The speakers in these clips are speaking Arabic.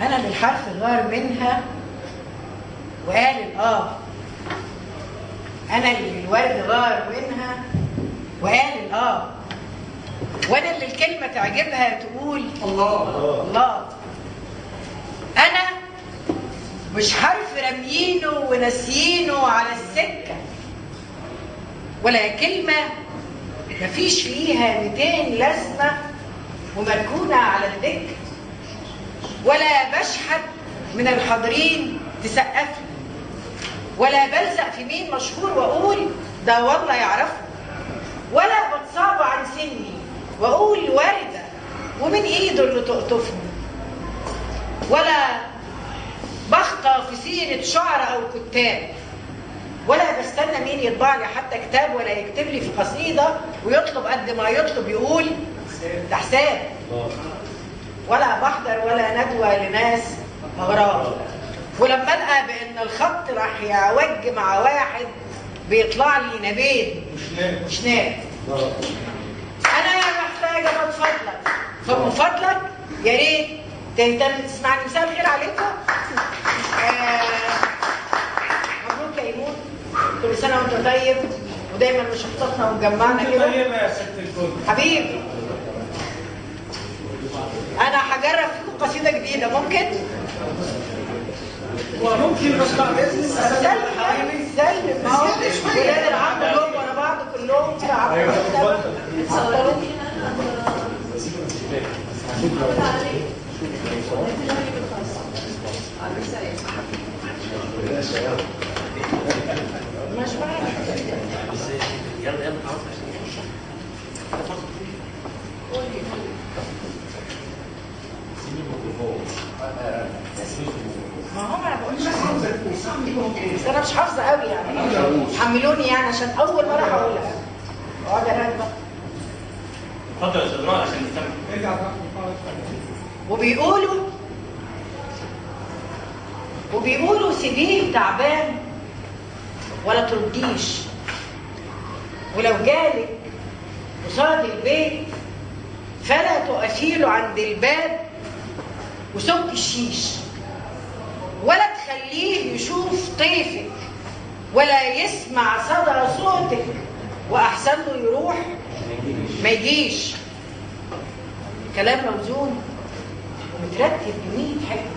أنا بالحرف غار منها وقال الآه. أنا اللي الورد غار منها وقال الآه. وأنا اللي الكلمة تعجبها تقول الله الله. أنا مش حرف راميينه وناسيينه على السكة، ولا كلمة مفيش فيها 200 لازمة ومركونة على الدكة، ولا بشحت من الحاضرين تسقف لي، ولا بلزق في مين مشهور واقول ده والله يعرفه، ولا بتصعب عن سني واقول وارده ومن ايده اللي تقطفني، ولا بخطى في سيره شعر او كتاب، ولا بستنى مين يطبع لي حتى كتاب ولا يكتب لي في قصيده ويطلب قد ما يطلب يقول ده حساب، ولا بحضر ولا ندوه لناس اغراب، ولما القى بان الخط راح يعوج مع واحد بيطلع لي نبيل مش ناب. انا محتاجه من فضلك فمن فضلك يا ريت تهتم تسمعني. مساء الخير عليكم. مبروك يا ايمون، كل سنه وانت طيب ودايما مشخصتنا ومجمعنا كده. طيبه يا ست الكل حبيبي. انا هجرب فيكم قصيده جديده ممكن؟ وممكن بس بعد اذن سلم حبيبي سلم. ما هو ولاد العم دول ورا بعض كلهم كده عارفين. مش معاك. يلا ما هو انا بقول بس انا مش حافظه قوي يعني، حملوني يعني عشان اول مره هقولها. اقعد اراجع. اتفضل يا استاذ رائع عشان نستمع. وبيقولوا سيبيه تعبان ولا ترديش، ولو جالك قصاد البيت فلا تقفيله عند الباب وسك الشيش، ولا تخليه يشوف طيفك ولا يسمع صدى صوتك، واحسن له يروح ما يجيش. كلام موزون ومترتب ب100 حكمه.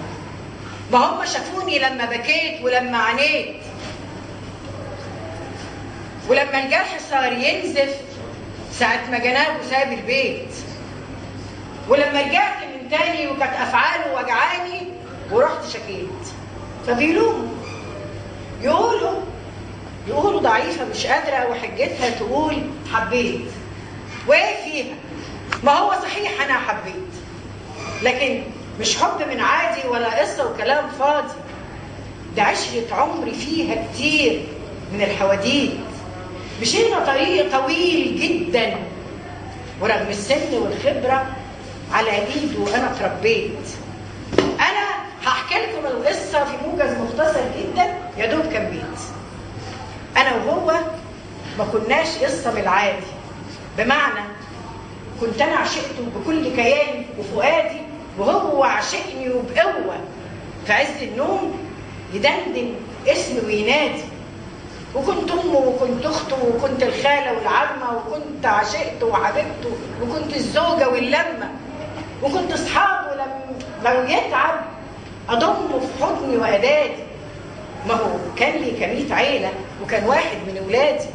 ما هم شافوني لما بكيت ولما عانيت، ولما الجرح صار ينزف ساعة ما جنابه ساب البيت، ولما رجعت من تاني وكانت أفعاله وجعاني ورحت شكيت. فبيلوموا يقولوا ضعيفة مش قادرة وحجتها تقول حبيت. وايه فيها؟ ما هو صحيح أنا حبيت، لكن مش حب من عادي ولا قصة وكلام فاضي. ده عشرة عمري فيها كتير من الحواديت. مشينا طريق طويل جدا، ورغم السن والخبرة على ايده وانا اتربيت. انا هحكي لكم القصة في موجز مختصر جدا يا دوب كان بيت. انا وهو ما كناش قصة من العادي، بمعنى كنت انا عشقته بكل كياني وفؤادي، وهو عشقني وبقوة. في عز النوم يدندن اسمي وينادي، وكنت امه وكنت اخته وكنت الخاله والعمه وكنت عشقته وحبيبته وكنت الزوجه واللمه، وكنت اصحابه لو يتعب اضمه في حضني وادادي. ما هو كان لي كمية عيله وكان واحد من اولادي.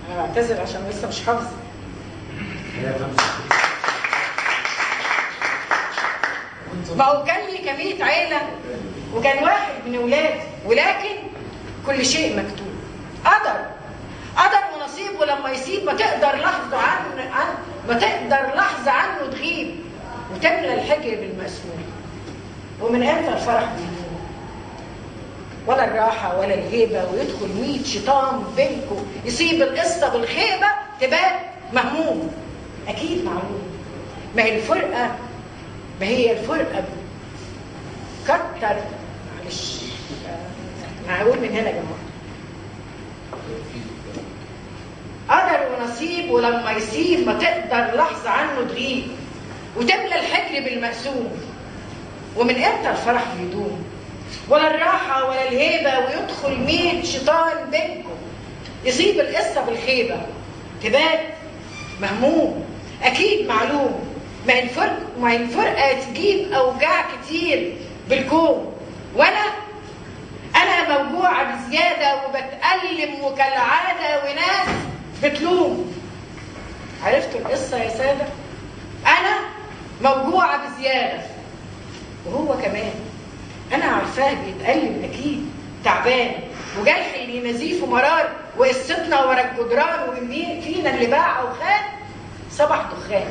انا بعتذر عشان لسه مش حافظه. ما هو كان لي كمية عيلة وكان واحد من اولادي، ولكن كل شيء مكتوب. قدر ونصيب، ولما يسيب ما تقدر لحظة عنه تغيب وتملى الحجر بالمسموم. ومن امتى الفرح بيدوم؟ ولا الراحة ولا الهيبة، ويدخل 100 شيطان بينكم يصيب القصة بالخيبة تبقى مهموم. أكيد معلوم. ما هي الفرقة كتر معلش هقول من هنا يا جماعه. قدر ونصيب، ولما يسيب ما تقدر لحظه عنه تغيب، وتملى الحجر بالمقسوم. ومن امتى الفرح بيدوم؟ ولا الراحه ولا الهيبه، ويدخل 100 شيطان بينكم يصيب القصه بالخيبه. تبات مهموم اكيد معلوم، ما هي الفرقه تجيب اوجاع كتير بالكون. وانا موجوعه بزياده وبتألم وكالعاده وناس بتلوم. عرفتوا القصه يا ساده؟ انا موجوعه بزياده وهو كمان. انا عارفاه بيتألم اكيد، تعبان وجرح اللي نزيف مرار، وقصتنا ورا الجدران، ومين فينا اللي باع او خان صبح دخان.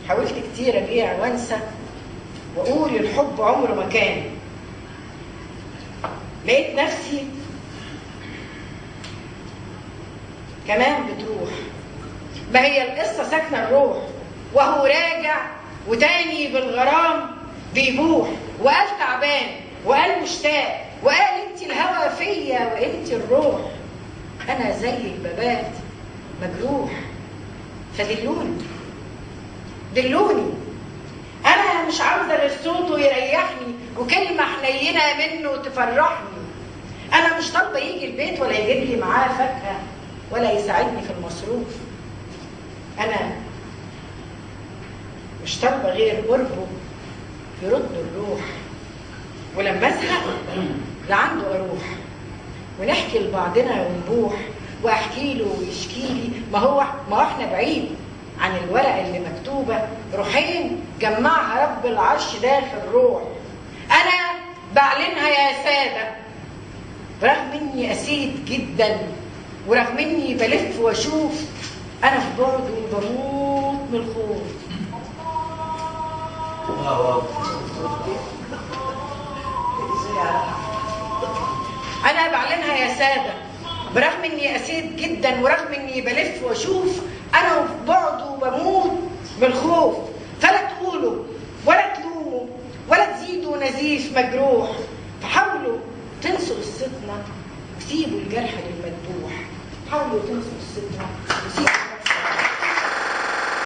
حاولت كتير ابيع وانسى واقول الحب عمره ما كان. لقيت نفسي كمان بتروح. ما هي القصه ساكنه الروح، وهو راجع وتاني بالغرام بيبوح. وقال تعبان وقال مشتاق، وقال انت الهوى فيا وانت الروح. انا زي البابات مجروح، فدلوني دلوني. انا مش عاوزه غير صوته يريحني وكلمه حنينه منه تفرحني. انا مش طالبه يجي البيت ولا يجيب لي معاه فاكهه ولا يساعدني في المصروف. انا مش طالبه غير قربه يرد الروح، ولما ازهق لعنده اروح، ونحكي لبعضنا ونبوح، واحكي له ويشكي لي. ما هو احنا بعيد عن الورقه اللي مكتوبه، روحين جمعها رب العرش داخل روح. انا بعلنها يا ساده، رغم اني قسيت جدا، ورغم اني بلف واشوف، انا في بعده بموت من الخوف. انا بعلنها يا ساده، برغم اني قسيت جدا، ورغم اني بلف واشوف، انا في بعده بموت من الخوف. فلا تقولوا ولا تلوموا ولا تزيدوا نزيف مجروح، فحاولوا تنسوا قصتنا وسيبوا الجرح للمذبوح. حاولوا تنسوا قصتنا وسيبوا